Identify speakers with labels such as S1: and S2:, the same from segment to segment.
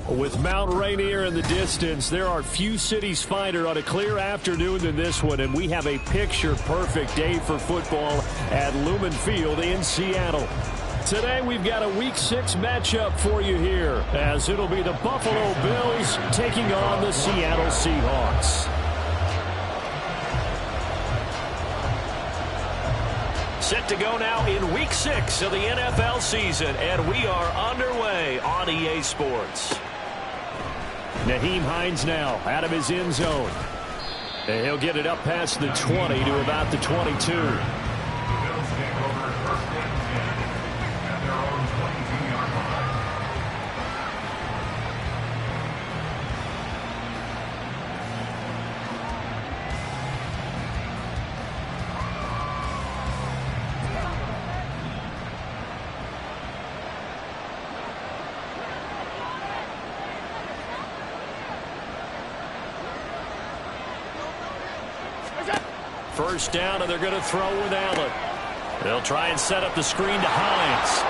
S1: With Mount Rainier in the distance, there are few cities finer on a clear afternoon than this one, and we have a picture-perfect day for football at Lumen Field in Seattle. Today, we've got a Week 6 matchup for you here, as it'll be the Buffalo Bills taking on the Seattle Seahawks. Set to go now in Week 6 of the NFL season, and we are underway on EA Sports. Nyheim Hines now out of his end zone. And he'll get it up past the 20 to about the 22. First down, and they're going to throw with Allen. They'll try and set up the screen to Hines.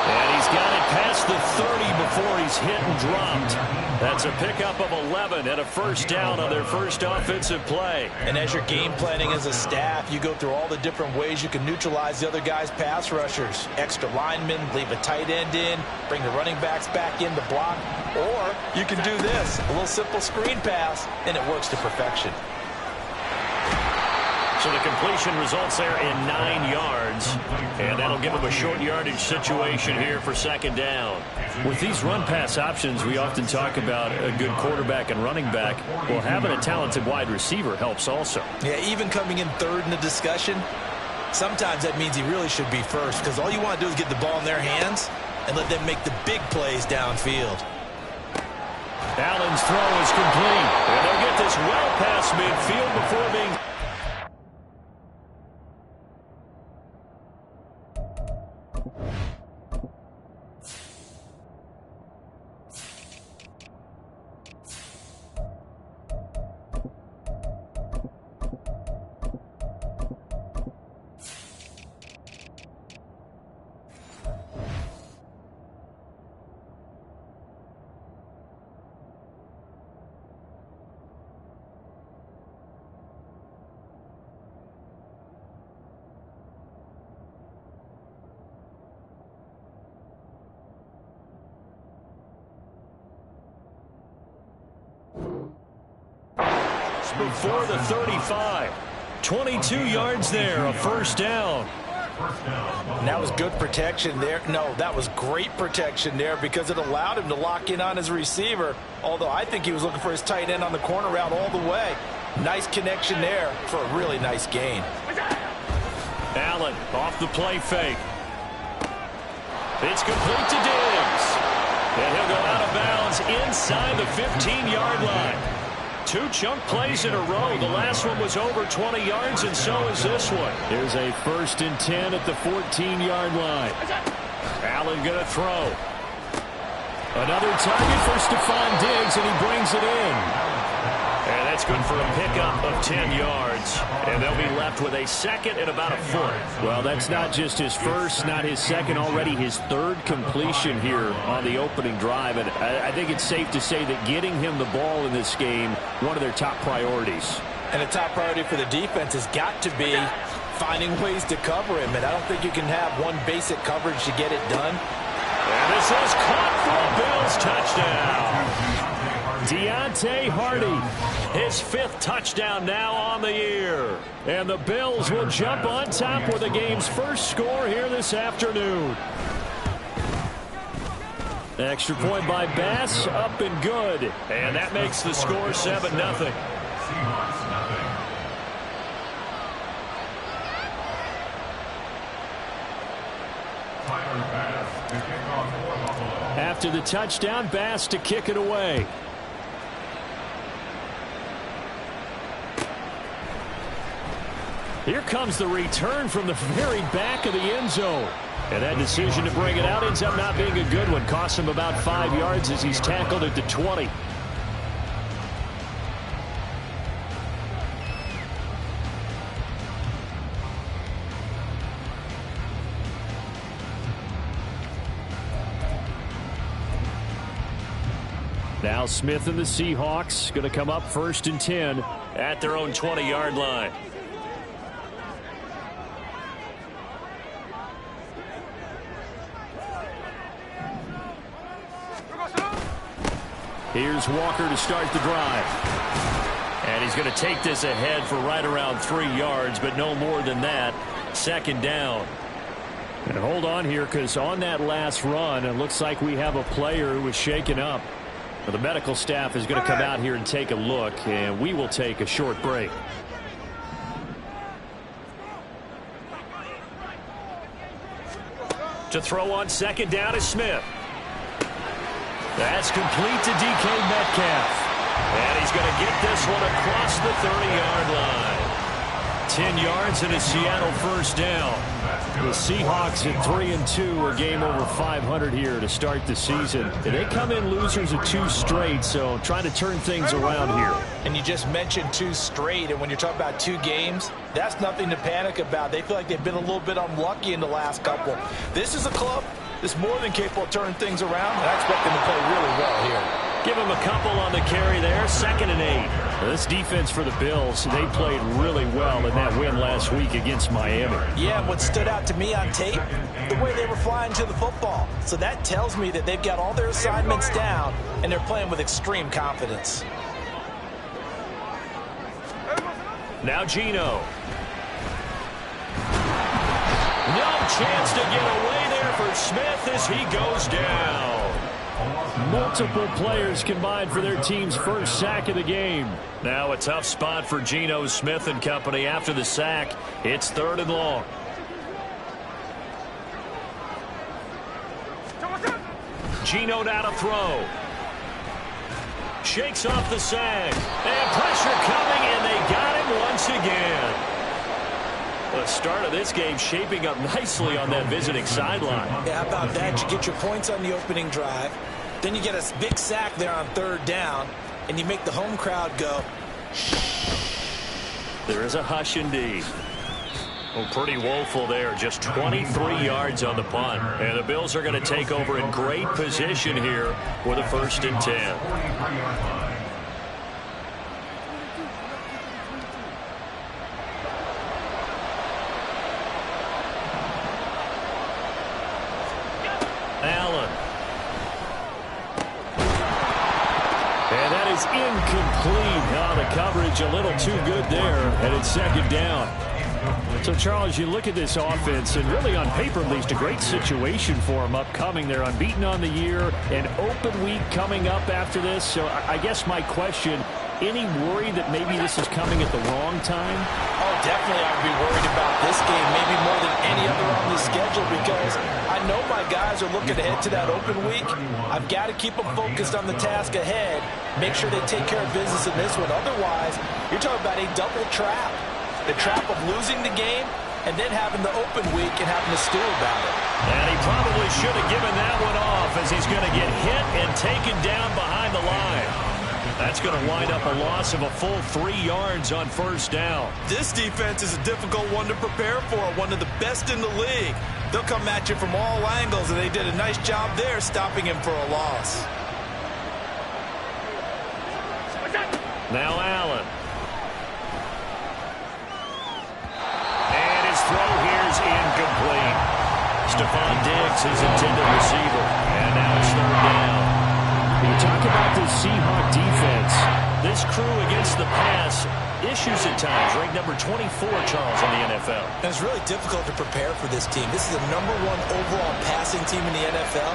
S1: And he's got it past the 30 before he's hit and dropped. That's a pickup of 11 and a first down on their first offensive play.
S2: And as you're game planning as a staff, you go through all the different ways you can neutralize the other guy's pass rushers. Extra linemen, leave a tight end in, bring the running backs back in to block. Or you can do this, a little simple screen pass, and it works to perfection.
S1: So the completion results there in 9 yards, and that'll give them a short yardage situation here for second down. With these run-pass options, we often talk about a good quarterback and running back. Well, having a talented wide receiver helps also.
S2: Yeah, even coming in third in the discussion, sometimes that means he really should be first, because all you want to do is get the ball in their hands and let them make the big plays downfield.
S1: Allen's throw is complete, and they'll get this well past midfield before being... Before the 35. 22 yards there, a first down.
S2: And that was good protection there. No, that was great protection there because it allowed him to lock in on his receiver, although I think he was looking for his tight end on the corner route all the way. Nice connection there for a really nice gain.
S1: Allen off the play fake. It's complete to Diggs. And he'll go out of bounds inside the 15-yard line. 2 chunk plays in a row. The last one was over 20 yards, and so is this one. Here's a 1st and 10 at the 14-yard line. Allen going to throw. Another target for Stephon Diggs, and he brings it in. And that's good for a pickup of 10 yards. And they'll be left with a second and about a foot. Well, that's not just his first, not his second, already his 3rd completion here on the opening drive. And I think it's safe to say that getting him the ball in this game, one of their top priorities.
S2: And a top priority for the defense has got to be finding ways to cover him. And I don't think you can have one basic coverage to get it done.
S1: And this is caught for a Bills touchdown. Deontay Hardy, his 5th touchdown now on the year. And the Bills will jump on top with the game's first score here this afternoon. Extra point by Bass, up and good. And that makes the score 7-0. After the touchdown, Bass to kick it away. Here comes the return from the very back of the end zone. And that decision to bring it out ends up not being a good one. Costs him about 5 yards as he's tackled at the 20. Now Smith and the Seahawks going to come up 1st and 10 at their own 20-yard line. Here's Walker to start the drive. And he's going to take this ahead for right around 3 yards, but no more than that. 2nd down. And hold on here, because on that last run, it looks like we have a player who was shaken up. The medical staff is going to come out here and take a look, and we will take a short break. To throw on 2nd down is Smith. That's complete to DK Metcalf. And he's going to get this one across the 30-yard line. 10 yards and a Seattle 1st down. The Seahawks at 3-2, a game over 500 here to start the season. They come in losers of 2 straight, so trying to turn things around here.
S2: And you just mentioned 2 straight, and when you're talking about 2 games, that's nothing to panic about. They feel like they've been a little bit unlucky in the last couple. This is a club that's more than capable of turning things around, and I expect them to play really well here.
S1: Give him a couple on the carry there. 2nd and 8. This defense for the Bills, they played really well in that win last week against Miami.
S2: Yeah, and what stood out to me on tape, the way they were flying to the football. So that tells me that they've got all their assignments down, and they're playing with extreme confidence.
S1: Now Geno. No chance to get away there for Smith as he goes down. Multiple players combined for their team's 1st sack of the game. Now a tough spot for Geno Smith and company after the sack. It's 3rd and long. Geno now to throw. Shakes off the sag. And pressure coming, and they got him once again. The start of this game shaping up nicely on that visiting sideline.
S2: Yeah, how about that? You get your points on the opening drive. Then you get a big sack there on 3rd down, and you make the home crowd go.
S1: There is a hush indeed. Well, pretty woeful there. Just 23 yards on the punt. And the Bills are going to take over in great position here with a 1st and 10. Allen. And that is incomplete. Now the coverage a little too good there, and it's 2nd down. So, Charles, you look at this offense, and really on paper, at least, a great situation for them upcoming. They're unbeaten on the year, an open week coming up after this. So I guess my question, any worry that maybe this is coming at the wrong time?
S2: Oh, definitely I would be worried about this game, maybe more than any other on the schedule, because I know my guys are looking ahead to that open week. I've got to keep them focused on the task ahead, make sure they take care of business in this one. Otherwise, you're talking about a double trap. The trap of losing the game and then having the open week and having to stew about it.
S1: And he probably should have given that one off, as he's going to get hit and taken down behind the line. That's going to wind up a loss of a full 3 yards on 1st down.
S2: This defense is a difficult one to prepare for, one of the best in the league. They'll come at you from all angles, and they did a nice job there stopping him for a loss.
S1: Now Allen. And his throw here is incomplete. Stephon Diggs, his intended receiver. And now it's 3rd down. When you talk about this Seahawk defense, this crew against the pass, issues at times, ranked number 24, Charles, in the NFL.
S2: And it's really difficult to prepare for this team. This is the #1 overall passing team in the NFL,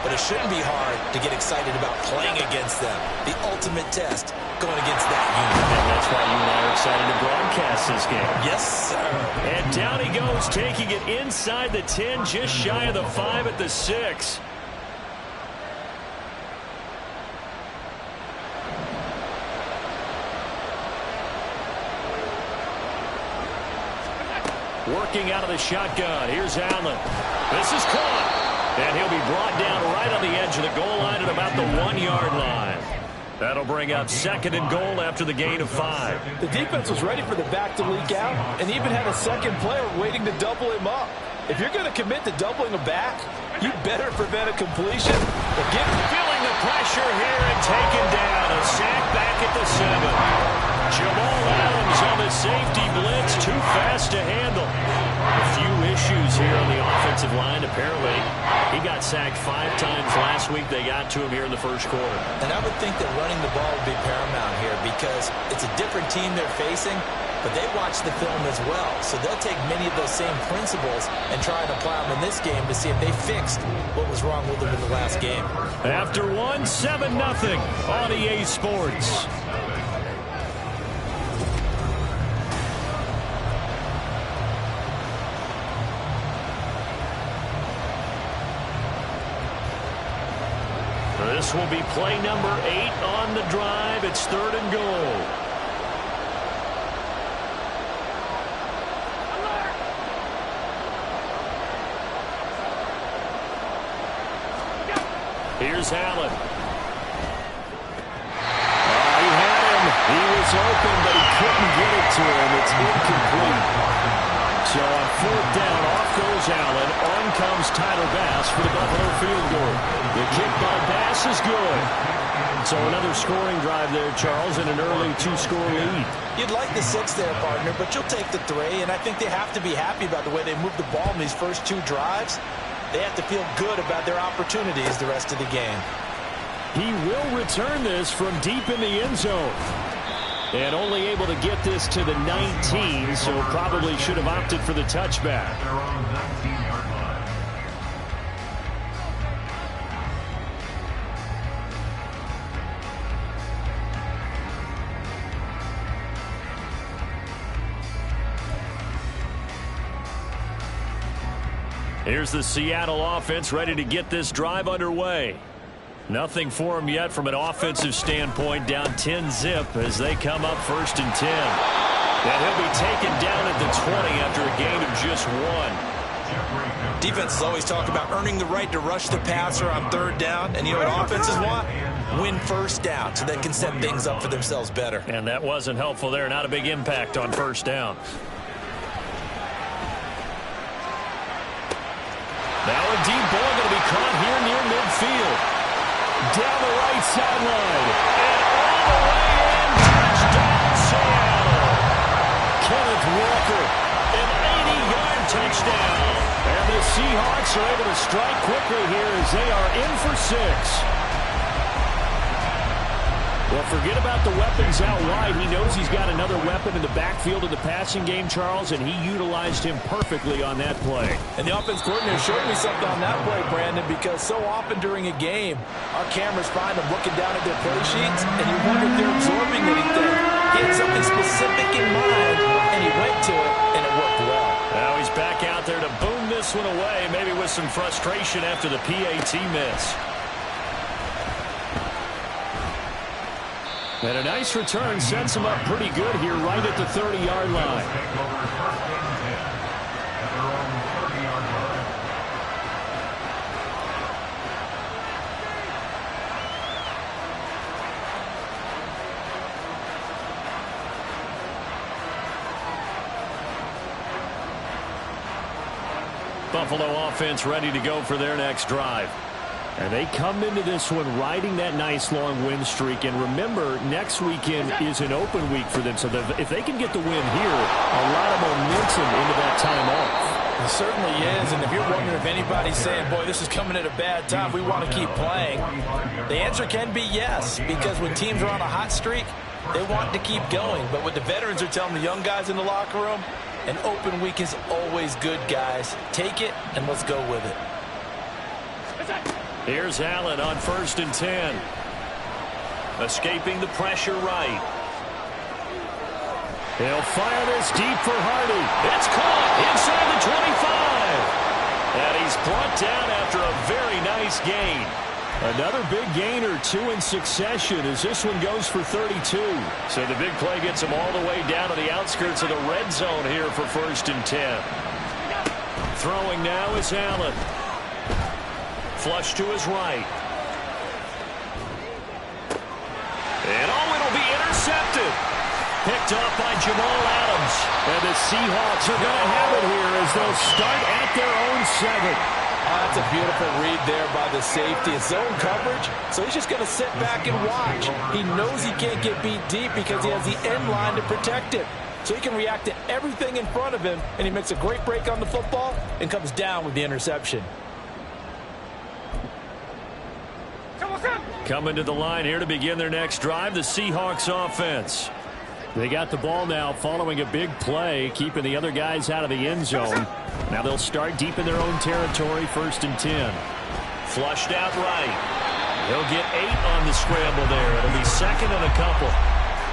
S2: but it shouldn't be hard to get excited about playing against them. The ultimate test going against that unit.
S1: And that's why you and I are excited to broadcast this game.
S2: Yes, sir.
S1: And down he goes, taking it inside the 10, just shy of the 5 at the 6. Working out of the shotgun. Here's Allen. This is caught. And he'll be brought down right on the edge of the goal line at about the 1-yard line. That'll bring up 2nd and goal after the gain of 5.
S2: The defense was ready for the back to leak out and even had a second player waiting to double him up. If you're going to commit to doubling a back, you better prevent a completion.
S1: Feeling the pressure here and taken down. A sack back at the 7. Jamal Adams on the safety blitz. Too fast to handle. A few issues here on the offensive line. Apparently, he got sacked 5 times last week. They got to him here in the first quarter.
S2: And I would think that running the ball would be paramount here because it's a different team they're facing, but they watch the film as well. So they'll take many of those same principles and try and apply them in this game to see if they fixed what was wrong with them in the last game.
S1: After 1, 7-0 on EA Sports. This will be play number 8 on the drive. It's 3rd and goal. Here's Allen. He had him. He was open, but he couldn't get it to him. It's incomplete. So on 4th down, off goes Allen. On comes Tyler Bass for the Buffalo field goal. The kick by Bass is good. So another scoring drive there, Charles, and an early 2-score lead.
S2: You'd like the 6 there, partner, but you'll take the 3, and I think they have to be happy about the way they moved the ball in these first 2 drives. They have to feel good about their opportunities the rest of the game.
S1: He will return this from deep in the end zone. And only able to get this to the 19, so probably should have opted for the touchback. Here's the Seattle offense ready to get this drive underway. Nothing for them yet from an offensive standpoint. Down 10-zip as they come up 1st and 10. And he'll be taken down at the 20 after a gain of just 1.
S2: Defenses always talk about earning the right to rush the passer on 3rd down. And you know what offenses want? Win 1st down so they can set things up for themselves better.
S1: And that wasn't helpful there. Not a big impact on 1st down. Now a deep ball going to be caught here near midfield. Down the right sideline. And all the way in. Touchdown, Seattle. Kenneth Walker, an 80-yard touchdown. And the Seahawks are able to strike quickly here as they are in for 6. Well, forget about the weapons out wide. He knows he's got another weapon in the backfield of the passing game, Charles, and he utilized him perfectly on that play.
S2: And the offense coordinator showed me something on that play, Brandon, because so often during a game, our cameras find them looking down at their play sheets, and you wonder if they're absorbing anything. He had something specific in mind, and he went to it, and it worked well.
S1: Now he's back out there to boom this one away, maybe with some frustration after the PAT miss. And a nice return sets him up pretty good here right at the 30-yard line. Buffalo offense ready to go for their next drive. And they come into this one riding that nice long win streak. And remember, next weekend is an open week for them. So if they can get the win here, a lot of momentum into that time off.
S2: It certainly is. And if you're wondering if anybody's saying, boy, this is coming at a bad time, we want to keep playing, the answer can be yes. Because when teams are on a hot streak, they want to keep going. But what the veterans are telling the young guys in the locker room, an open week is always good, guys. Take it, and let's go with it.
S1: Here's Allen on 1st and 10. Escaping the pressure right. He'll fire this deep for Hardy. It's caught inside the 25. And he's brought down after a very nice gain. Another big gain or 2 in succession as this one goes for 32. So the big play gets him all the way down to the outskirts of the red zone here for 1st and 10. Throwing now is Allen. Flush to his right. And it'll be intercepted. Picked off by Jamal Adams. And the Seahawks are going to have it here as they'll start at their own 7.
S2: That's a beautiful read there by the safety. It's zone coverage, so he's just going to sit back and watch. He knows he can't get beat deep because he has the end line to protect it. So he can react to everything in front of him, and he makes a great break on the football and comes down with the interception.
S1: Coming to the line here to begin their next drive, the Seahawks offense. They got the ball now following a big play, keeping the other guys out of the end zone. Now they'll start deep in their own territory, 1st and 10. Flushed out right. He'll get 8 on the scramble there. It'll be 2nd and a couple.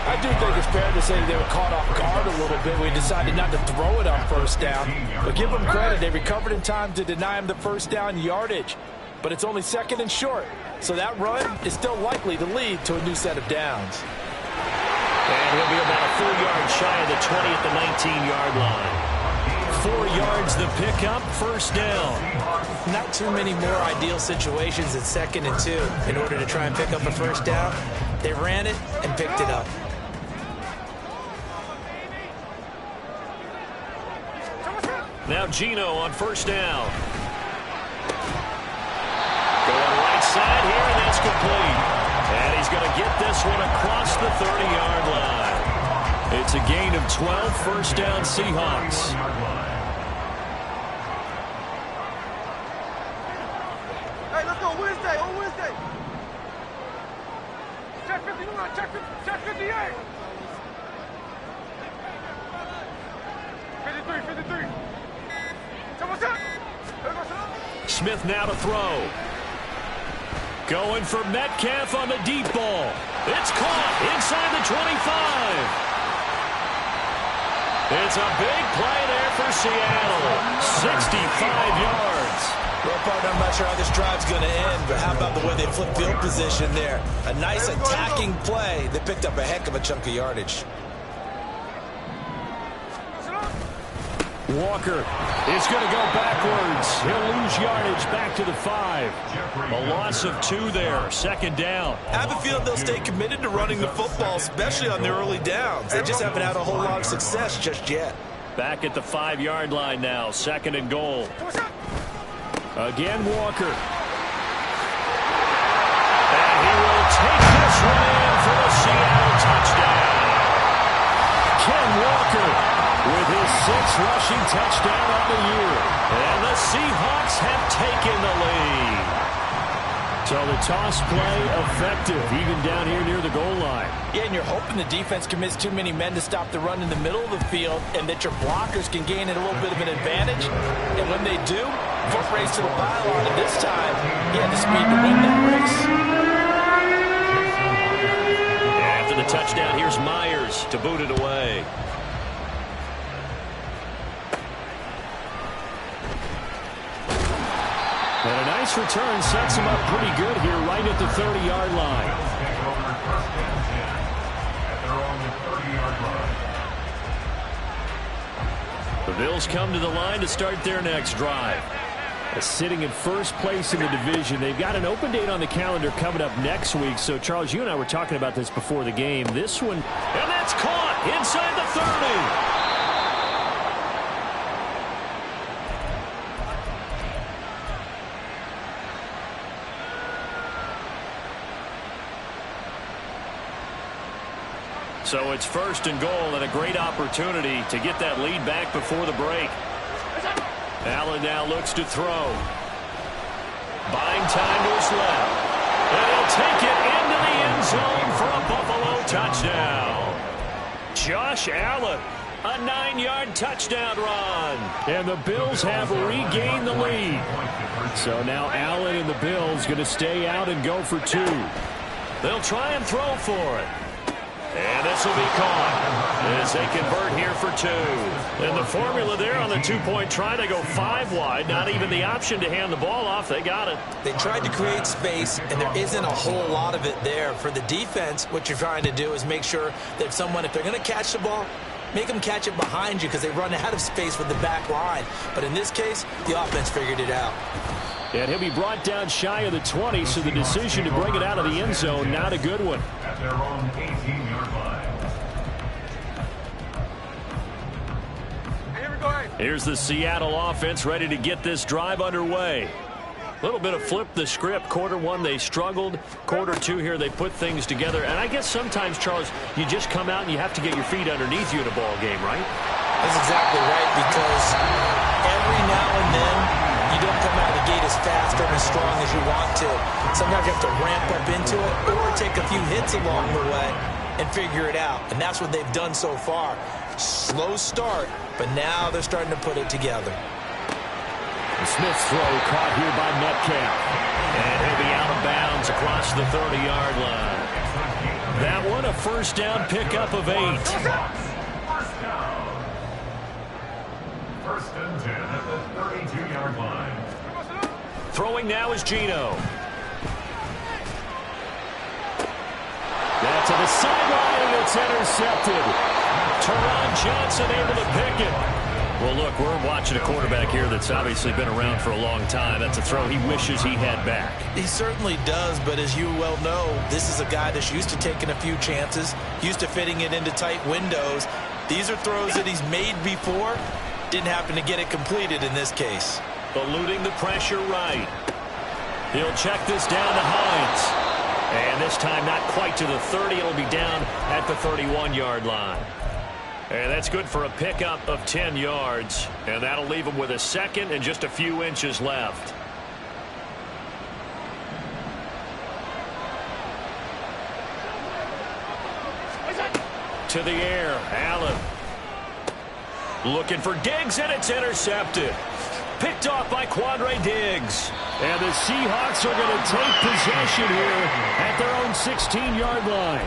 S2: I do think it's fair to say they were caught off guard a little bit. We decided not to throw it on 1st down. But give them credit. They recovered in time to deny him the 1st down yardage. But it's only 2nd and short. So that run is still likely to lead to a new set of downs.
S1: And he'll be about a full yard shy of the 20 at the 19-yard line. 4 yards the pickup, 1st down.
S2: Not too many more ideal situations at 2nd and 2 in order to try and pick up a 1st down. They ran it and picked it up.
S1: Now Geno on 1st down. Going right side here, and that's complete. And he's going to get this one across the 30-yard line. It's a gain of 12, 1st down Seahawks.
S3: Hey, let's go Wednesday, on Wednesday. Check 51, check 58. 53.
S1: Smith now to throw. Going for Metcalf on the deep ball. It's caught inside the 25. It's a big play there for Seattle. 65 yards.
S2: Well, partner, I'm not sure how this drive's going to end, but how about the way they flip field position there? A nice attacking play. They picked up a heck of a chunk of yardage.
S1: Walker is going to go backwards. He'll lose yardage back to the 5. A loss of 2 there. 2nd down.
S2: I have a feeling they'll stay committed to running the football, especially on their early downs. They just haven't had a whole lot of success just yet.
S1: Back at the 5-yard line now. 2nd and goal. Again, Walker. And he will take this one in for the Seattle touchdown. Ken Walker with his 6th rushing touchdown on the year. And the Seahawks have taken the lead. So the toss play effective, even down here near the goal line.
S2: Yeah, and you're hoping the defense commits too many men to stop the run in the middle of the field and that your blockers can gain a little bit of an advantage. And when they do, foot race to the pylon. And this time, he had the speed to win that race.
S1: After the touchdown, here's Myers to boot it away. And a nice return sets him up pretty good here right at the 30-yard line. The Bills come to the line to start their next drive. Sitting in 1st place in the division. They've got an open date on the calendar coming up next week. So, Charles, you and I were talking about this before the game. This one, and that's caught inside the 30. So it's 1st and goal and a great opportunity to get that lead back before the break. Allen now looks to throw. Buying time to his left. And he'll take it into the end zone for a Buffalo touchdown. Josh Allen, a 9-yard touchdown run. And the Bills have regained the lead. So now Allen and the Bills going to stay out and go for 2. They'll try and throw for it. And this will be caught as they convert here for 2. And the formula there on the 2-point try to go 5 wide. Not even the option to hand the ball off. They got it.
S2: They tried to create space, and there isn't a whole lot of it there. For the defense, what you're trying to do is make sure that if they're going to catch the ball, make them catch it behind you because they run out of space with the back line. But in this case, the offense figured it out.
S1: And he'll be brought down shy of the 20, so the decision to bring it out of the end zone, not a good one.
S4: At their own 18-yard line.
S1: Here's the Seattle offense ready to get this drive underway. A little bit of flip the script. Quarter one, they struggled. Quarter two here, they put things together. And I guess sometimes, Charles, you just come out and you have to get your feet underneath you in a ball game, right?
S2: That's exactly right, because every now and then you don't come out of the gate as fast or as strong as you want to. Sometimes you have to ramp up into it or take a few hits along the way and figure it out. And that's what they've done so far. Slow start, but now they're starting to put it together.
S1: Smith's throw caught here by Metcalf. And he'll be out of bounds across the 30-yard line. That one a first down pickup of 8.
S4: First and 10 at the 32-yard line.
S1: Throwing now is Geno. That's to the sideline, and it's intercepted. Teron Johnson able to pick it. Well, look, we're watching a quarterback here that's obviously been around for a long time. That's a throw he wishes he had back.
S2: He certainly does, but as you well know, this is a guy that's used to taking a few chances, used to fitting it into tight windows. These are throws that he's made before. Didn't happen to get it completed in this case.
S1: Eluding the pressure right. He'll check this down to Hines. And this time not quite to the 30. It'll be down at the 31-yard line. And that's good for a pickup of 10 yards. And that'll leave him with a second and just a few inches left. To the air, Allen. Looking for Diggs, and it's intercepted. Picked off by Quandre Diggs. And the Seahawks are going to take possession here at their own 16-yard line.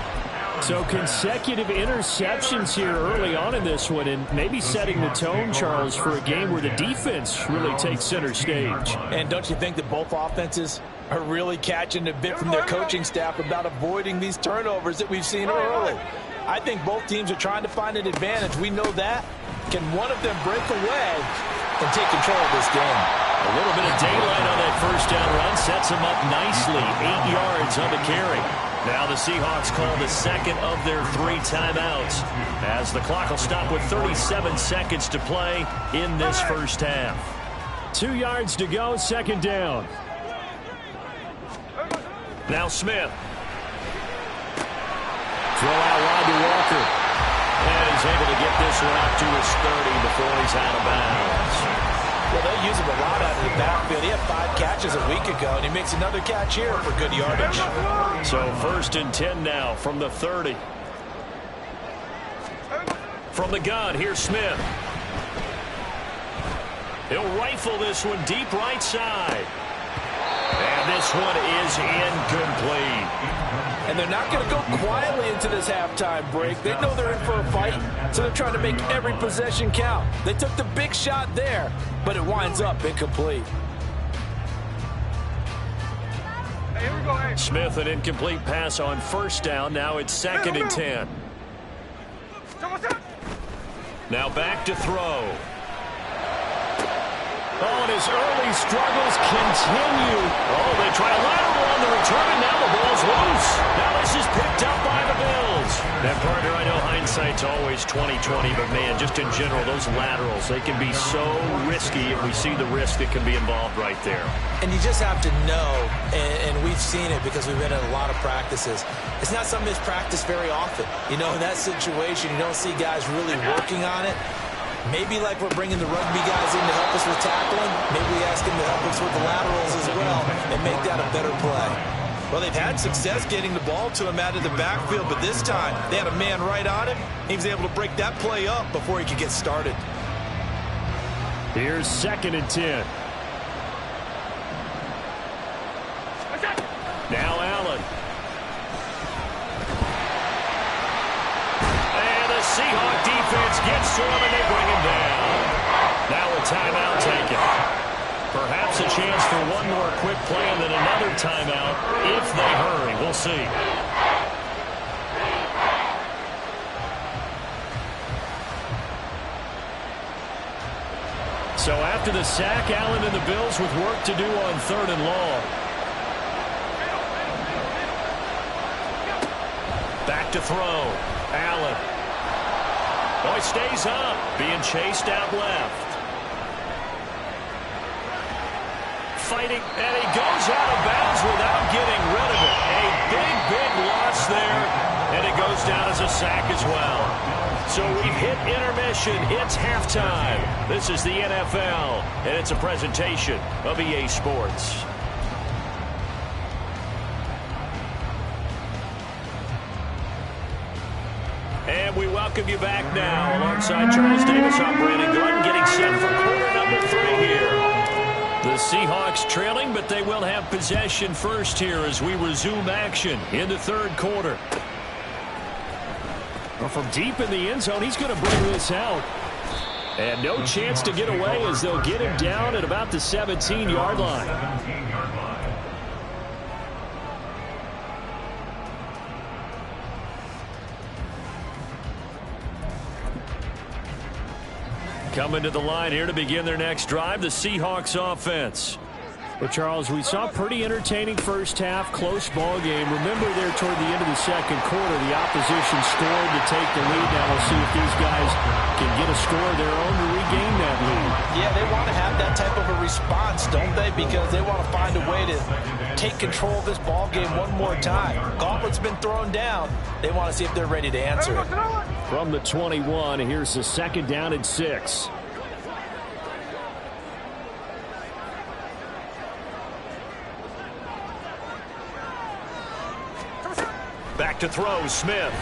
S1: So consecutive interceptions here early on in this one, and maybe setting the tone, Charles, for a game where the defense really takes center stage.
S2: And don't you think that both offenses are really catching a bit from their coaching staff about avoiding these turnovers that we've seen early? I think both teams are trying to find an advantage. We know that. Can one of them break away and take control of this game?
S1: A little bit of daylight on that first down run sets him up nicely. 8 yards on the carry. Now the Seahawks call the second of their 3 timeouts as the clock will stop with 37 seconds to play in this first half. 2 yards to go, second down. Now Smith. Throw out wide to Walker. And he's able to get this one out to his 30 before he's out of bounds.
S2: Well, they use him a lot out of the backfield. He had 5 catches a week ago, and he makes another catch here for good yardage.
S1: So first and 10 now from the 30. From the gun, here's Smith. He'll rifle this one deep right side. And this one is incomplete.
S2: And they're not going to go quietly into this halftime break. They know they're in for a fight, so they're trying to make every possession count. They took the big shot there, but it winds up incomplete.
S3: Hey, here we go, hey.
S1: Smith, an incomplete pass on first down. Now it's second and 10. Now back to throw. Oh, and his early struggles continue. Oh, they try a lateral on the return, and now the ball's loose. Now this is picked up by the Bills. And, partner, I know hindsight's always 20/20, but, man, just in general, those laterals, they can be so risky if we see the risk that can be involved right there.
S2: And you just have to know, and we've seen it because we've been in a lot of practices, it's not something that's practiced very often. You know, in that situation, you don't see guys really working on it. Maybe like we're bringing the rugby guys in to help us with tackling, maybe we ask them to help us with the laterals as well and make that a better play. Well, they've had success getting the ball to him out of the backfield, but this time they had a man right on him. He was able to break that play up before he could get started.
S1: Here's second and 10. Now Allen. And the Seahawk defense gets to him and they bring him down. Now a timeout taken. Perhaps a chance for one more quick play and then another timeout if they hurry. We'll see. So after the sack, Allen and the Bills with work to do on third and long. Back to throw. Allen. Oh, he stays up. Being chased out left. fighting, and he goes out of bounds without getting rid of it. A big loss there, and it goes down as a sack as well. So we've hit intermission. It's halftime. This is the NFL, and it's a presentation of EA Sports. And we welcome you back now. Alongside Charles Davis, I'm Brandon Gordon, getting set for quarter number 3 here. The Seahawks trailing, but they will have possession first here as we resume action in the third quarter. Well, from deep in the end zone, he's going to bring this out. And no chance to get away as they'll get him down at about the 17-yard line.
S4: 17-yard line.
S1: Coming to the line here to begin their next drive, the Seahawks offense. Well, Charles, we saw a pretty entertaining first half, close ball game. Remember there toward the end of the second quarter, the opposition scored to take the lead. Now we'll see if these guys can get a score of their own to regain that lead.
S2: Yeah, they want to have that type of a response, don't they? Because they want to find a way to take control of this ball game one more time. Gauntlet's been thrown down. They want to see if they're ready to answer it.
S1: From the 21, here's the 2nd down and 6. Back to throw, Smith.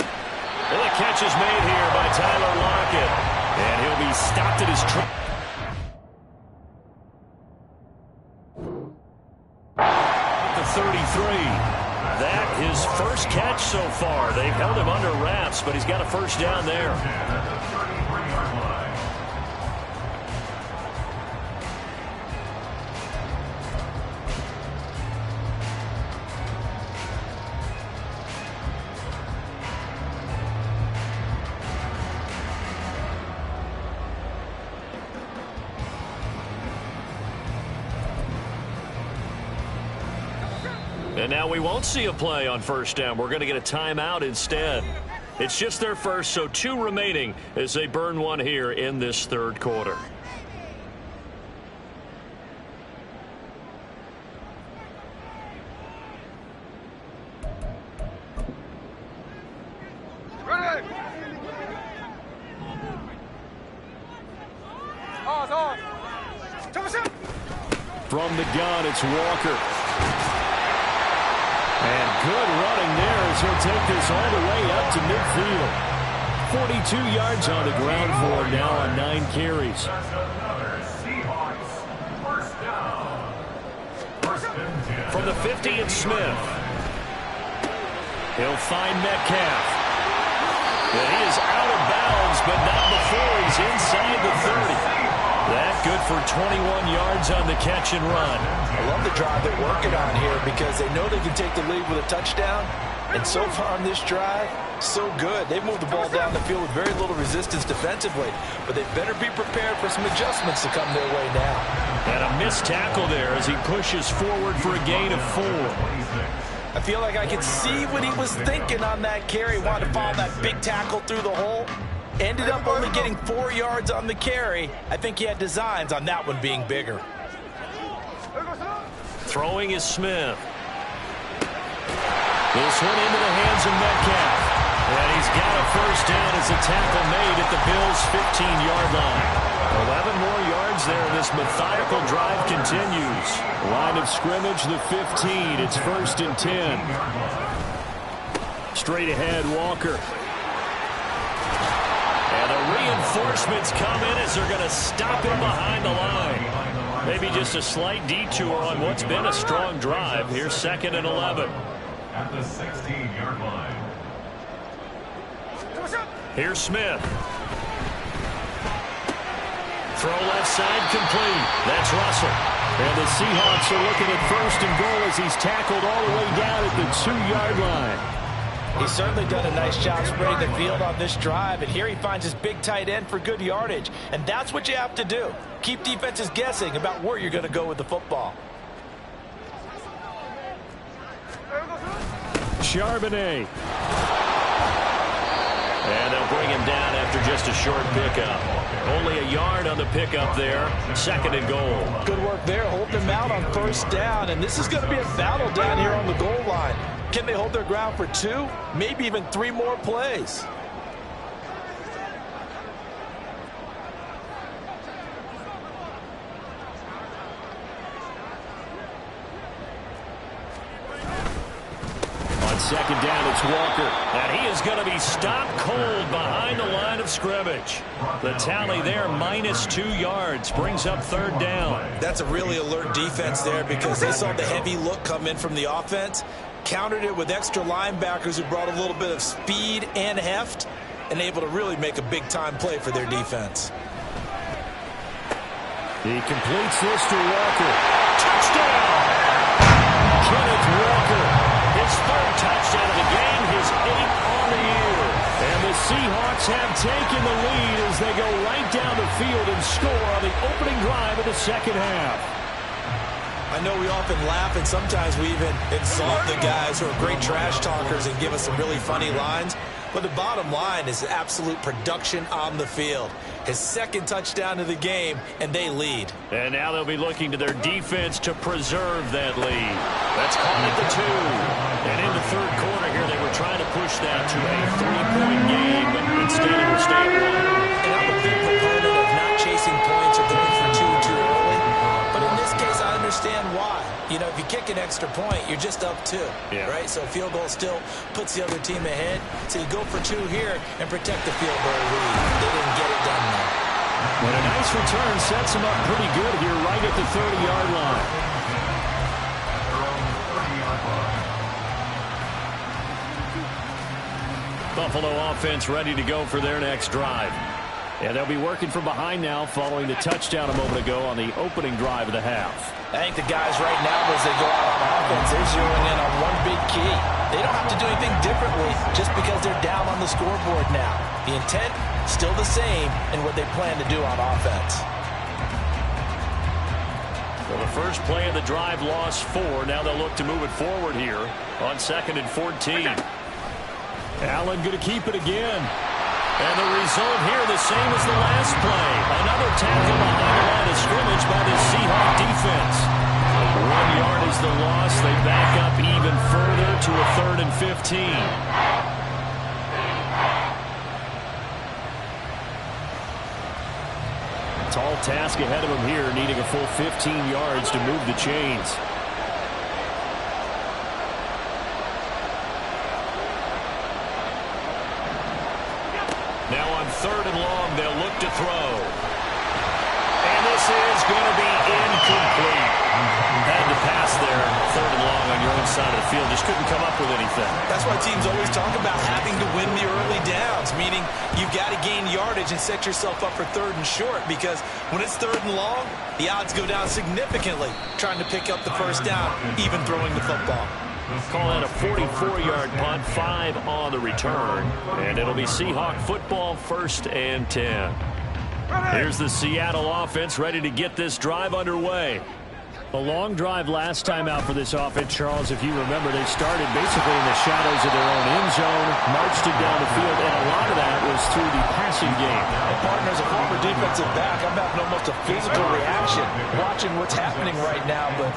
S1: Well, the catch is made here by Tyler Lockett. And he'll be stopped at his track. The 33. That his first catch so far. They've held him under wraps, but he's got a first down there. And now we won't see a play on first down. We're going to get a timeout instead. It's just their first, so 2 remaining as they burn one here in this third quarter.
S3: Ready! On.
S1: From the gun, it's Walker. And good running there as he'll take this all the way up to midfield. 42 yards on the ground for him now on 9 carries. From the 50, it's Smith. He'll find Metcalf. And he is out of bounds, but not before he's inside the 30. That good for 21 yards on the catch and run.
S2: I love the drive they're working on here because they know they can take the lead with a touchdown. And so far on this drive, so good. They've moved the ball down the field with very little resistance defensively. But they better be prepared for some adjustments to come their way now.
S1: And a missed tackle there as he pushes forward for a gain of 4.
S2: I feel like I could see what he was thinking on that carry. Wanted to follow that big tackle through the hole. Ended up only getting 4 yards on the carry. I think he had designs on that one being bigger.
S1: Throwing is Smith. This one into the hands of Metcalf. And he's got a first down as the tackle made at the Bills' 15-yard line. 11 more yards there. This methodical drive continues. Line of scrimmage, the 15. It's 1st and 10. Straight ahead, Walker. And the reinforcements come in as they're going to stop him behind the line. Maybe just a slight detour on what's been a strong drive. Here's 2nd and 11.
S4: At the 16-yard line.
S1: Here's Smith. Throw left side complete. That's Russell. And the Seahawks are looking at 1st and goal as he's tackled all the way down at the 2-yard line.
S2: He's certainly done a nice job spreading the field on this drive, and here he finds his big tight end for good yardage. And that's what you have to do. Keep defenses guessing about where you're going to go with the football.
S1: Charbonnet. And And they'll bring him down after just a short pickup. Only a yard on the pickup there. 2nd and goal.
S2: Good work there, holding him out on 1st down. And this is going to be a battle down here on the goal line. Can they hold their ground for 2, maybe even 3 more plays?
S1: On 2nd down, it's Walker. And he is going to be stopped cold behind the line of scrimmage. The tally there, -2 yards, brings up 3rd down.
S2: That's a really alert defense there because they saw the heavy look come in from the offense, countered it with extra linebackers who brought a little bit of speed and heft, and able to really make a big-time play for their defense.
S1: He completes this to Walker. Touchdown! Kenneth Walker. His 3rd touchdown of the game, his 8th on the year. And the Seahawks have taken the lead as they go right down the field and score on the opening drive of the 2nd half.
S2: I know we often laugh and sometimes we even insult the guys who are great trash talkers and give us some really funny lines. But the bottom line is absolute production on the field. His 2nd touchdown of the game, and they lead.
S1: And now they'll be looking to their defense to preserve that lead. That's caught at the 2. And in the 3rd quarter here, they were trying to push that to a 3-point game, but instead it will stay at 1.
S2: And I'm a big proponent of not chasing points or going for 2 too early. But in this case, I understand why. You know, if you kick an extra point, you're just up 2, right? So a field goal still puts the other team ahead. So you go for 2 here and protect the field goal lead. They didn't get it done there.
S1: But a nice return sets him up pretty good here right at the 30-yard line. Buffalo offense ready to go for their next drive. And they'll be working from behind now following the touchdown a moment ago on the opening drive of the half.
S2: I think the guys right now, as they go out on offense, they're zeroing in on one big key. They don't have to do anything differently just because they're down on the scoreboard now. The intent, still the same in what they plan to do on offense.
S1: Well, the first play of the drive lost 4. Now they'll look to move it forward here on 2nd and 14. Allen going to keep it again. And the result here the same as the last play. Another tackle behind the line of scrimmage by the Seahawk defense. 1 yard is the loss. They back up even further to a 3rd and 15. Tall task ahead of him here, needing a full 15 yards to move the chains. Now on 3rd and long, they'll look to throw. And this is going to be incomplete. Had to pass there, 3rd and long on your own side of the field. Just couldn't come up with anything.
S2: That's why teams always talk about having to win the early downs, meaning you've got to gain yardage and set yourself up for 3rd and short, because when it's 3rd and long, the odds go down significantly trying to pick up the 1st down, even throwing the football.
S1: Call that a 44-yard punt, 5 on the return. And it'll be Seahawk football, 1st and 10. Here's the Seattle offense ready to get this drive underway. A long drive last time out for this offense, Charles. If you remember, they started basically in the shadows of their own end zone, marched it down the field, and a lot of that was through the passing game.
S2: And partner, as a former defensive back, I'm having almost a physical reaction watching what's happening right now. But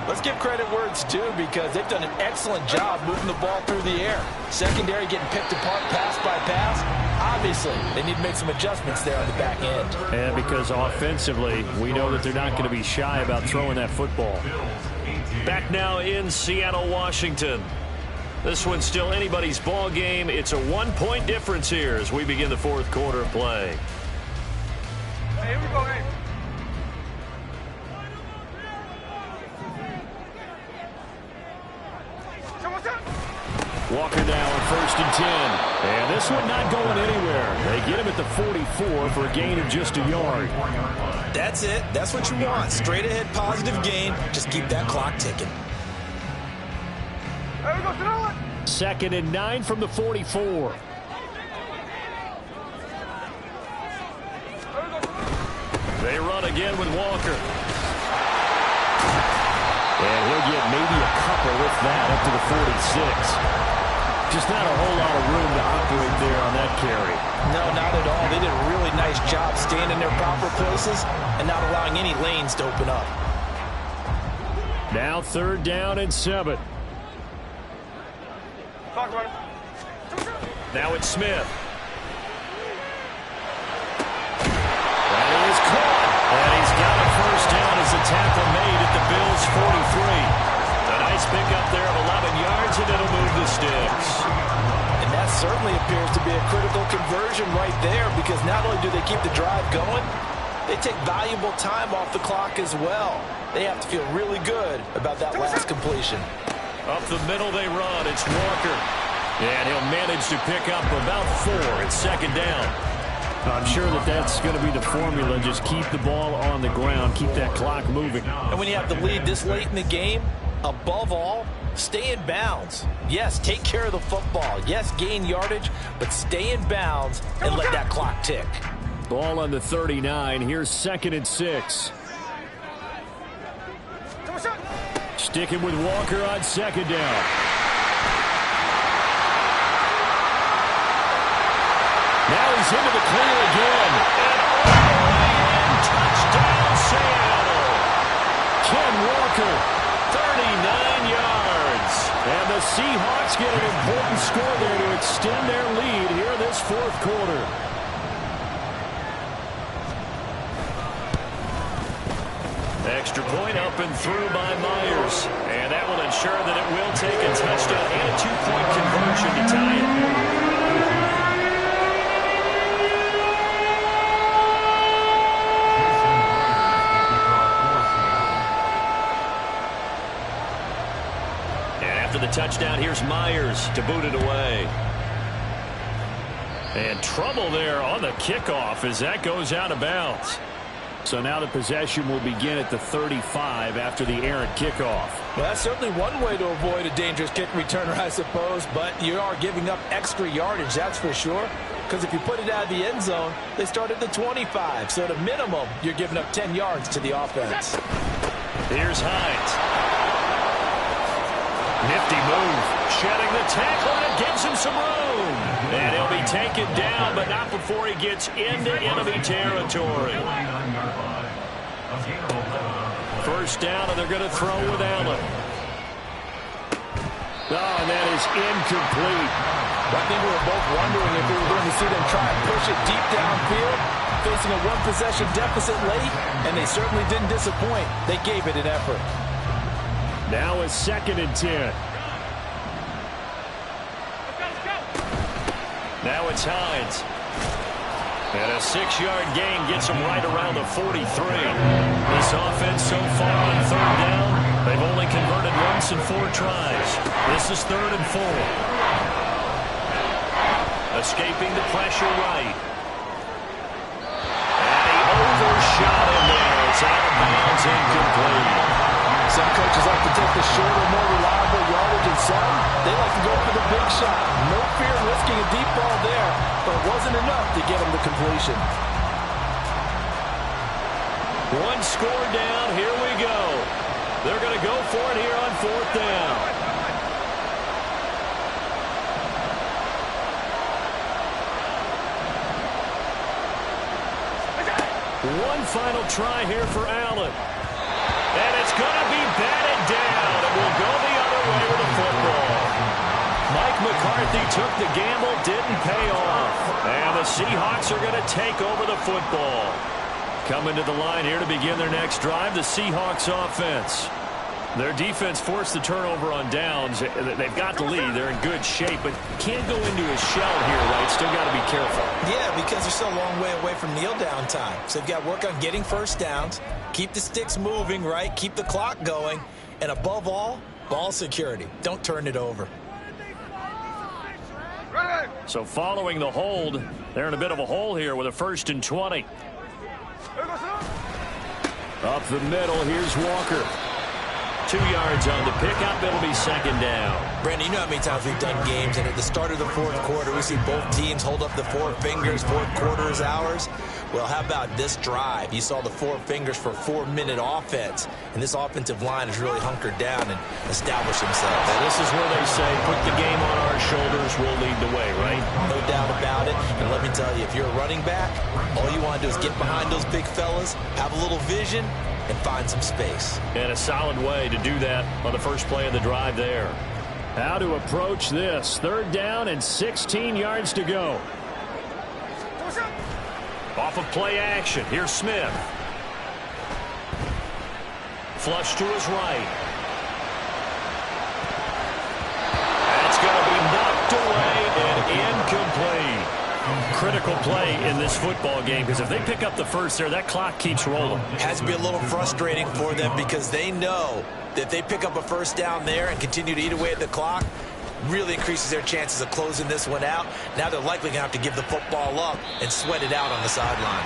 S2: let's give credit where it's due, because they've done an excellent job moving the ball through the air. Secondary getting picked apart pass by pass. Obviously, they need to make some adjustments there on the back end.
S1: And because offensively, we know that they're not going to be shy about throwing that football. Back now in Seattle, Washington. This one's still anybody's ball game. It's a 1-point difference here as we begin the 4th quarter of play.
S3: Hey, here we go, hey.
S1: Walker now on 1st and 10. And this one not going anywhere. They get him at the 44 for a gain of just a yard.
S2: That's it. That's what you want. Straight ahead positive gain. Just keep that clock ticking.
S3: There we go,
S1: 2nd and 9 from the 44. They run again with Walker. And he'll get maybe a couple with that up to the 46. Just not a whole lot of room to operate there on that carry.
S2: No, not at all. They did a really nice job staying in their proper places and not allowing any lanes to open up.
S1: Now 3rd down and 7. Now it's Smith. That is caught. And he's got a 1st down as the tackle made at the Bills' 43. A nice pickup there of 11 yards, and it'll move the sticks.
S2: And that certainly appears to be a critical conversion right there, because not only do they keep the drive going, they take valuable time off the clock as well. They have to feel really good about that last completion.
S1: Up the middle they run. It's Walker. And he'll manage to pick up about 4 at 2nd down. I'm sure that that's going to be the formula. Just keep the ball on the ground. Keep that clock moving.
S2: And when you have the lead this late in the game, above all, stay in bounds. Yes, take care of the football. Yes, gain yardage, but stay in bounds and let that clock tick.
S1: Ball on the 39. Here's 2nd and 6. Sticking with Walker on 2nd down. Now he's into the clear again. And all the way in. Touchdown, Seattle. Ken Walker, 39 yards. And the Seahawks get an important score there to extend their lead here this 4th quarter. Extra point up and through by Myers. And that will ensure that it will take a touchdown and a 2-point conversion to tie it. The touchdown, here's Myers to boot it away. And trouble there on the kickoff as that goes out of bounds. So now the possession will begin at the 35 after the errant kickoff.
S2: Well, that's certainly one way to avoid a dangerous kick returner, I suppose, but you are giving up extra yardage, that's for sure. Because if you put it out of the end zone, they start at the 25. So at a minimum, you're giving up 10 yards to the offense.
S1: Here's Hines. Nifty move. Shedding the tackle, and it gives him some room. And he'll be taken down, but not before he gets into enemy territory. 1st down, and they're going to throw with Allen. Oh, and that is incomplete.
S2: I think we were both wondering if we were going to see them try and push it deep downfield, facing a 1-possession deficit late, and they certainly didn't disappoint. They gave it an effort.
S1: Now it's 2nd and 10. Now it's Hines. And a 6-yard gain gets him right around the 43. This offense so far on 3rd down, they've only converted once in 4 tries. This is 3rd and 4. Escaping the pressure right. And he overshot him there. It's out of bounds, incomplete.
S2: Some coaches like to take the shorter, more reliable yardage, and some, they like to go for the big shot. No fear of risking a deep ball there, but it wasn't enough to get him the completion.
S1: 1 score down, here we go. They're going to go for it here on 4th down. One final try here for Allen. And it's going to be batted down. It will go the other way with the football. Mike McCarthy took the gamble, didn't pay off. And the Seahawks are going to take over the football. Coming to the line here to begin their next drive, the Seahawks offense. Their defense forced the turnover on downs. They've got the lead. They're in good shape, but can't go into a shell here, right? Still got to be careful.
S2: Yeah, because they're still a long way away from kneel down time. So they've got to work on getting 1st downs, keep the sticks moving, right? Keep the clock going. And above all, ball security. Don't turn it over.
S1: So following the hold, they're in a bit of a hole here with a 1st and 20. Up the middle, here's Walker. 2 yards on the pickup. It'll be second down.
S2: Brandon, you know how many times we've done games, and at the start of the fourth quarter, we see both teams hold up the four fingers, fourth quarter is ours. Well, how about this drive? You saw the four fingers for 4-minute offense, and this offensive line has really hunkered down and established themselves.
S1: And this is where they say, put the game on our shoulders, we'll lead the way, right?
S2: No doubt about it. And let me tell you, if you're a running back, all you want to do is get behind those big fellas, have a little vision, and find some space.
S1: And a solid way to do that on the first play of the drive there. How to approach this. 3rd down and 16 yards to go. Off of play action. Here's Smith. Flush to his right. That's going to be knocked away and incomplete. Critical play in this football game, because if they pick up the first there, that clock keeps rolling.
S2: Has to be a little frustrating for them, because they know that if they pick up a first down there and continue to eat away at the clock, really increases their chances of closing this one out. Now they're likely going to have to give the football up and sweat it out on the sideline.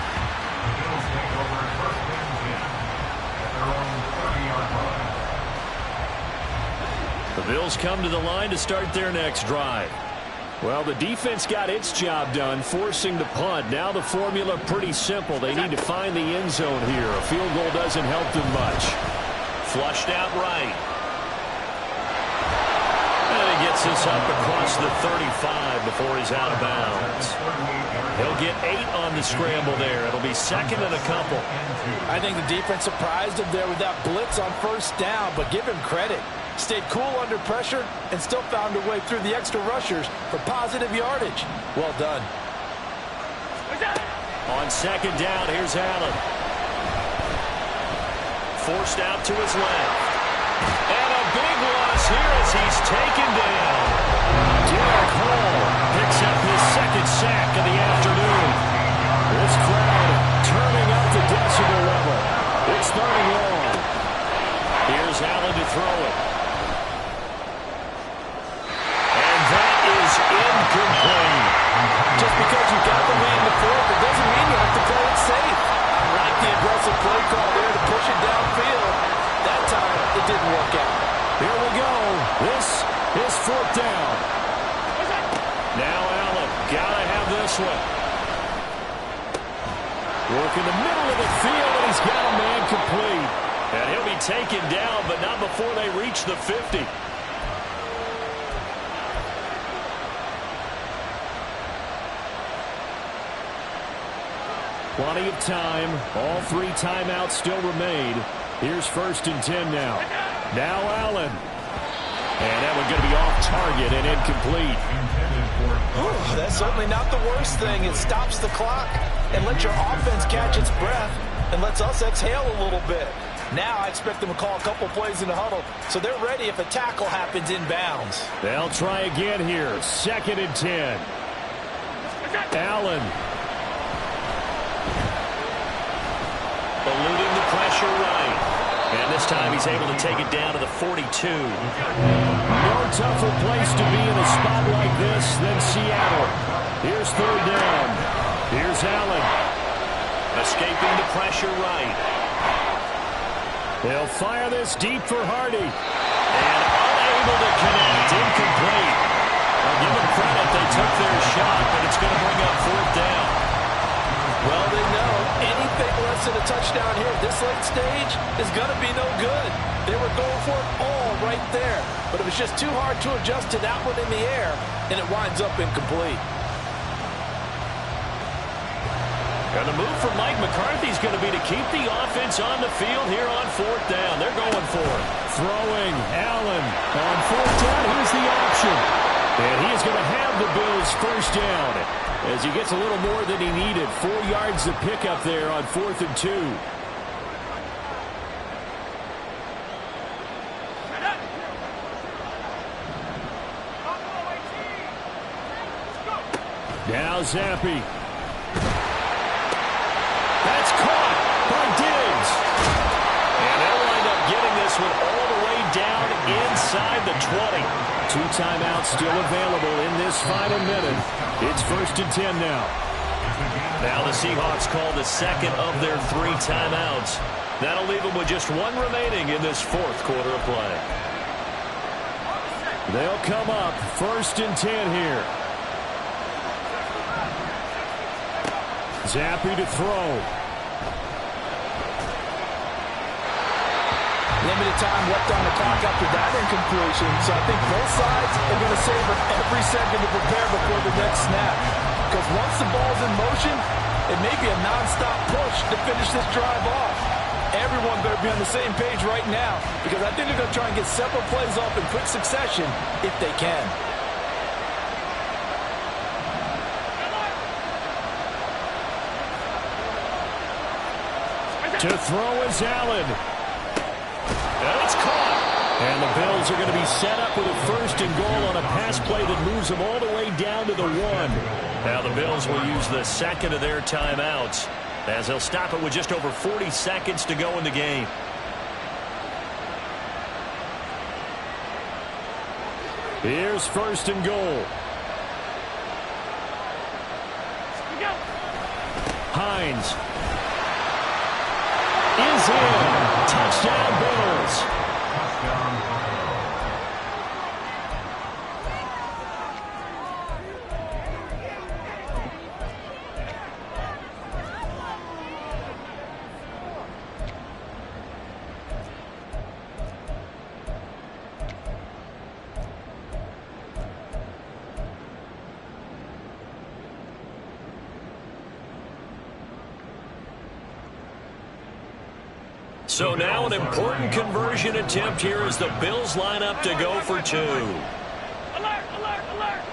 S1: The Bills come to the line to start their next drive. Well, the defense got its job done, forcing the punt. Now the formula pretty simple. They need to find the end zone here. A field goal doesn't help them much. Flushed out right. And he gets this up across the 35 before he's out of bounds. He'll get 8 on the scramble there. It'll be second and a couple.
S2: I think the defense surprised him there with that blitz on first down, but give him credit. Stayed cool under pressure and still found a way through the extra rushers for positive yardage. Well done.
S1: On second down, here's Allen. Forced out to his left. And a big loss here as he's taken down. Derek Hall picks up his second sack of the afternoon. This crowd turning up the decibel level. It's 3rd and long. Here's Allen to throw it. Incomplete.
S2: Just because you got the man in the fourth, it doesn't mean you have to play it safe. I like the aggressive play call there to push it downfield. That time, it didn't work out.
S1: Here we go. This is 4th down. Now Allen, gotta have this one. Work in the middle of the field, and he's got a man complete. And he'll be taken down, but not before they reach the 50. Plenty of time. All 3 timeouts still remain. Here's 1st and 10 now. Now Allen. And that one's going to be off target and incomplete.
S2: That's certainly not the worst thing. It stops the clock and lets your offense catch its breath and lets us exhale a little bit. Now I expect them to call a couple plays in the huddle, so they're ready if a tackle happens inbounds.
S1: They'll try again here. 2nd and 10. Allen. Eluding the pressure right. And this time he's able to take it down to the 42. No tougher place to be in a spot like this than Seattle. Here's 3rd down. Here's Allen. Escaping the pressure right. They'll fire this deep for Hardy. And unable to connect. Incomplete. I'll give them credit. They took their shot, but it's going to bring up 4th down.
S2: Well, they know anything less than a touchdown here at this late stage is going to be no good. They were going for it all right there, but it was just too hard to adjust to that one in the air, and it winds up incomplete.
S1: And the move from Mike McCarthy is going to be to keep the offense on the field here on 4th down. They're going for it. Throwing Allen on 4th down. Here's the option. And he is going to have the Bills' 1st down as he gets a little more than he needed. 4 yards to pick up there on 4th and 2. Now Zappi. That's caught by Diggs. And they'll wind up getting this one all the way down inside the 20. 2 timeouts still available in this final minute. It's 1st and 10 now. Now the Seahawks call the second of their 3 timeouts. That'll leave them with just one remaining in this fourth quarter of play. They'll come up 1st and 10 here. Zappe to throw.
S2: Limited time left on the clock after that incompletion, so I think both sides are going to savor every second to prepare before the next snap. Because once the ball's in motion, it may be a non-stop push to finish this drive off. Everyone better be on the same page right now, because I think they're going to try and get several plays off in quick succession if they can.
S1: To throw is Allen. And it's caught. And the Bills are going to be set up with a 1st and goal on a pass play that moves them all the way down to the 1. Now the Bills will use the second of their timeouts, as they'll stop it with just over 40 seconds to go in the game. Here's 1st and goal. Hines is in. Touchdown, Bills.
S4: Touchdown.
S1: So now an important conversion attempt here as the Bills line up to go for 2.
S3: Alert, alert, alert.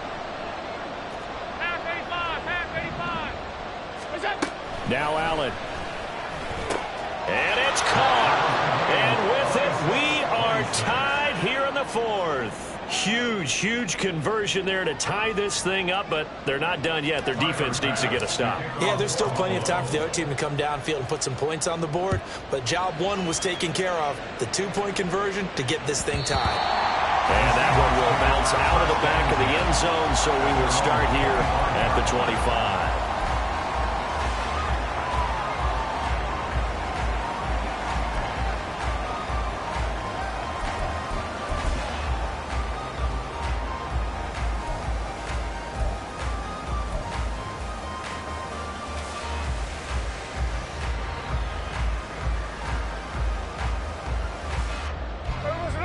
S3: Half 85, half 85. What's up?
S1: Now Allen. And it's caught. And with it, we are tied here in the 4th. Huge conversion there to tie this thing up, but they're not done yet. Their defense needs to get a stop.
S2: Yeah, there's still plenty of time for the other team to come downfield and put some points on the board, but job 1 was taken care of. The 2-point conversion to get this thing tied.
S1: And that one will bounce out of the back of the end zone, so we will start here at the 25.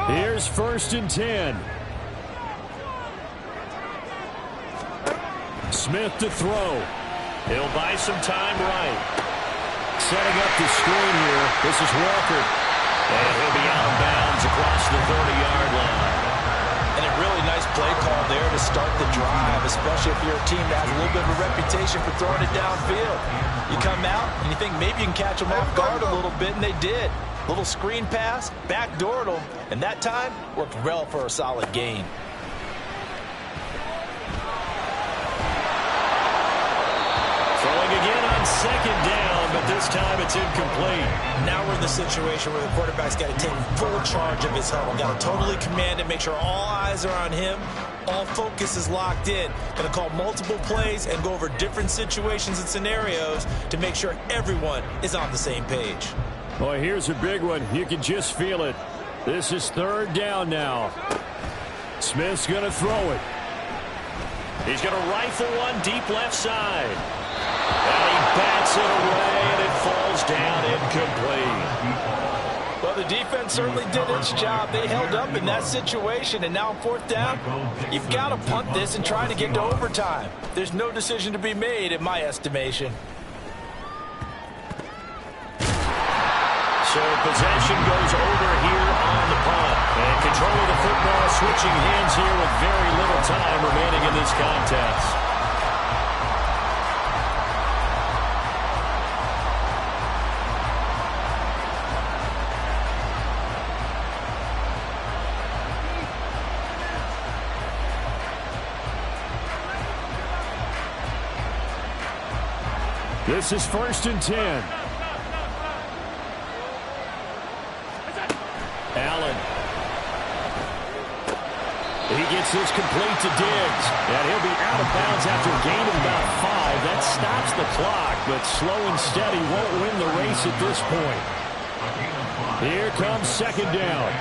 S1: Here's 1st and 10. Smith to throw. He'll buy some time right. Setting up the screen here. This is Walker. And he'll be out of bounds across the 30-yard line.
S2: And a really nice play call there to start the drive, especially if you're a team that has a little bit of a reputation for throwing it downfield. You come out and you think maybe you can catch them off guard a little bit, and they did. Little screen pass, backdoored them, and that time worked well for a solid gain.
S1: Throwing again on 2nd down, but this time it's incomplete.
S2: Now we're in the situation where the quarterback's got to take full charge of his huddle. Got to totally command it, make sure all eyes are on him. All focus is locked in. Going to call multiple plays and go over different situations and scenarios to make sure everyone is on the same page.
S1: Boy, here's a big one. You can just feel it. This is 3rd down now. Smith's going to throw it. He's going to rifle one deep left side. And he bats it away, and it falls down incomplete.
S2: Well, the defense certainly did its job. They held up in that situation, and now on 4th down, you've got to punt this and try to get to overtime. There's no decision to be made, in my estimation.
S1: So possession goes over here on the punt. And control of the football, switching hands here with very little time remaining in this contest. This is 1st and 10. Allen. He gets this complete to Diggs. And he'll be out of bounds after a gain of about 5. That stops the clock, but slow and steady won't win the race at this point. Here comes second down.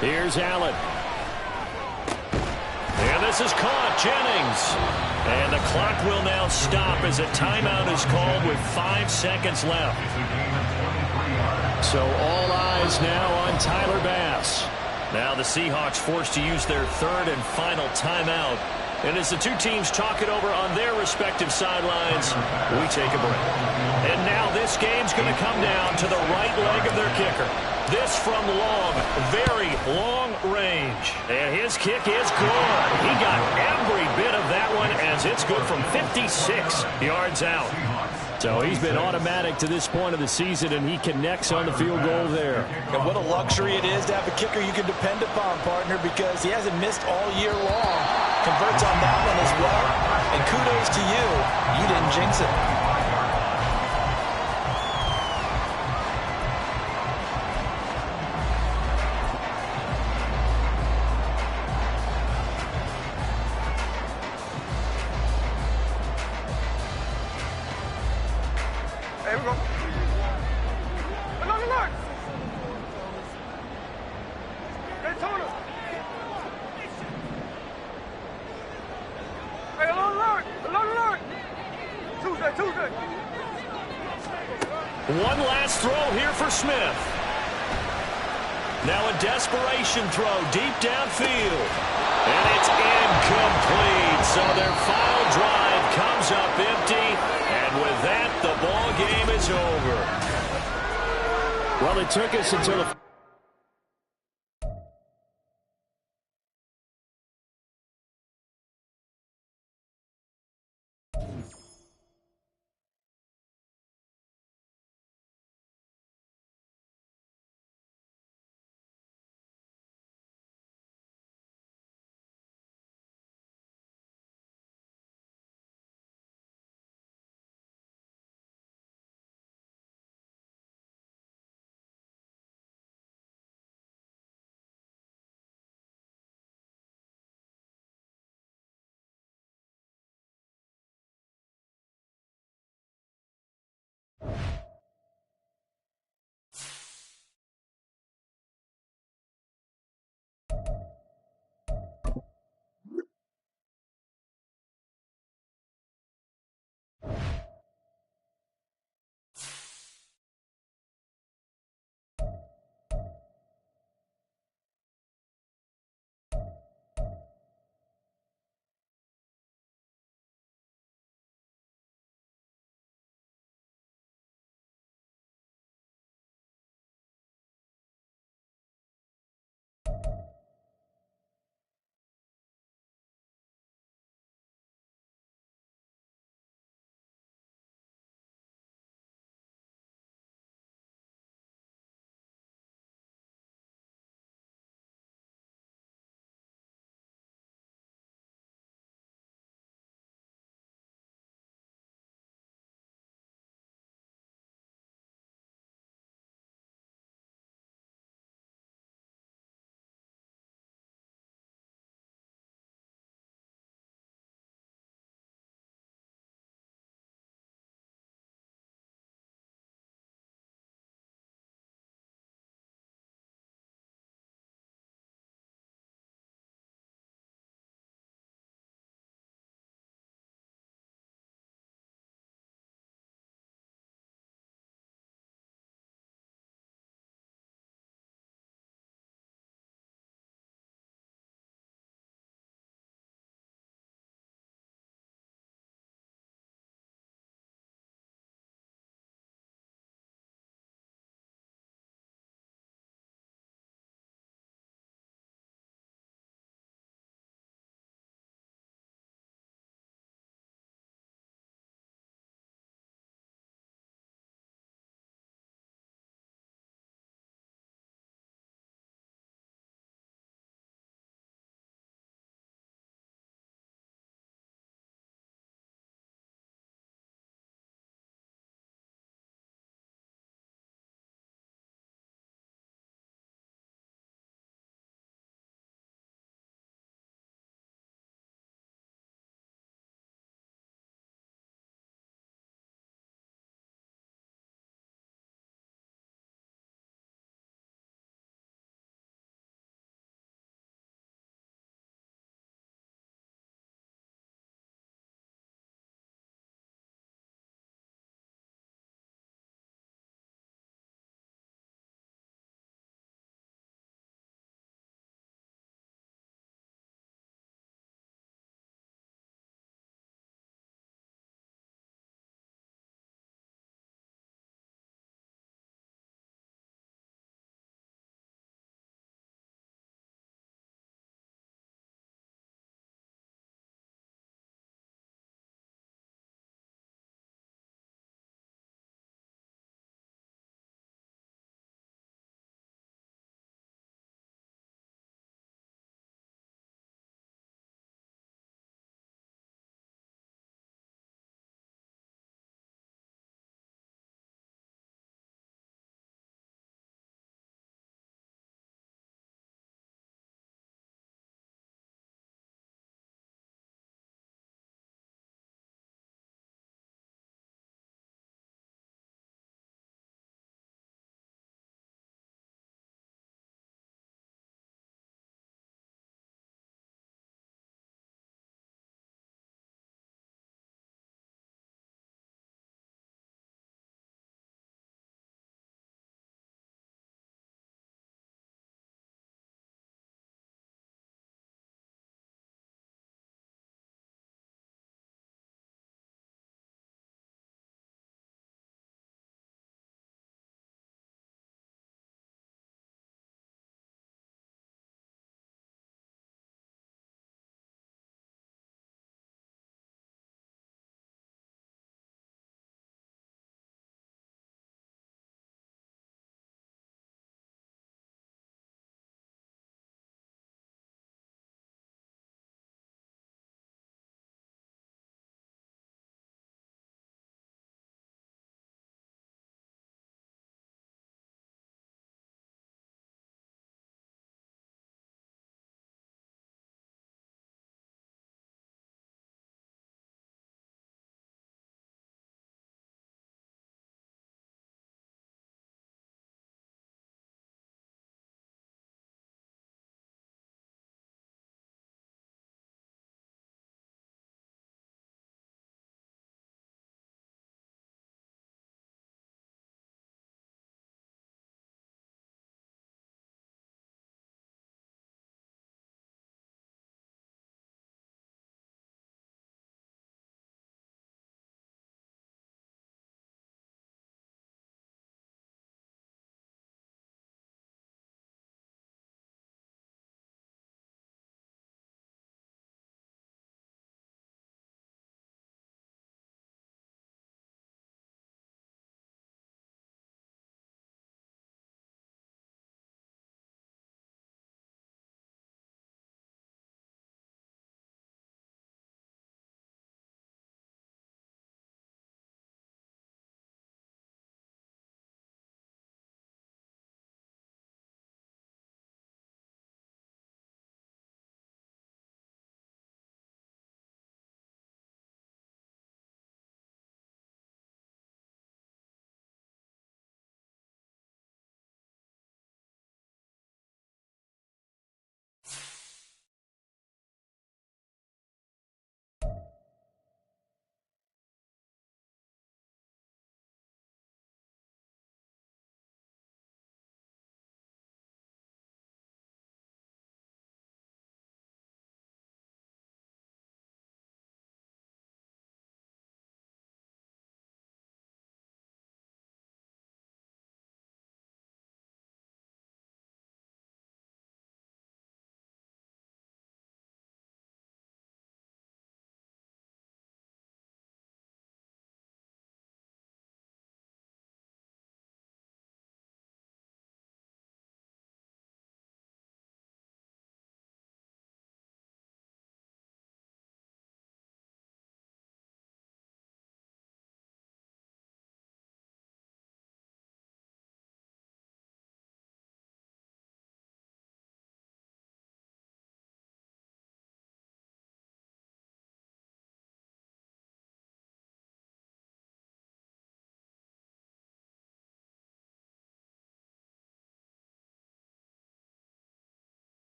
S1: Here's Allen. And this is caught. Jennings. And the clock will now stop as a timeout is called with 5 seconds left. So all eyes now on Tyler Bass. Now the Seahawks forced to use their third and final timeout. And as the two teams talk it over on their respective sidelines, we take a break. And now this game's going to come down to the right leg of their kicker. This from long, very long range. And his kick is good. He got every bit of that one as it's good from 56 yards out. So he's been automatic to this point of the season, and he connects on the field goal there.
S2: And what a luxury it is to have a kicker you can depend upon, partner, because he hasn't missed all year long. Converts on that one as well. And kudos to you. You didn't jinx it.
S3: Here we go. Alert, alert! Hey, Tony! Hey, alert, alert! Alert, alert! Tuesday!
S1: One last throw here for Smith. Now a desperation throw deep downfield. And it's incomplete. So their final drive comes up empty. And with that, the ball game is over. Well, it took us until the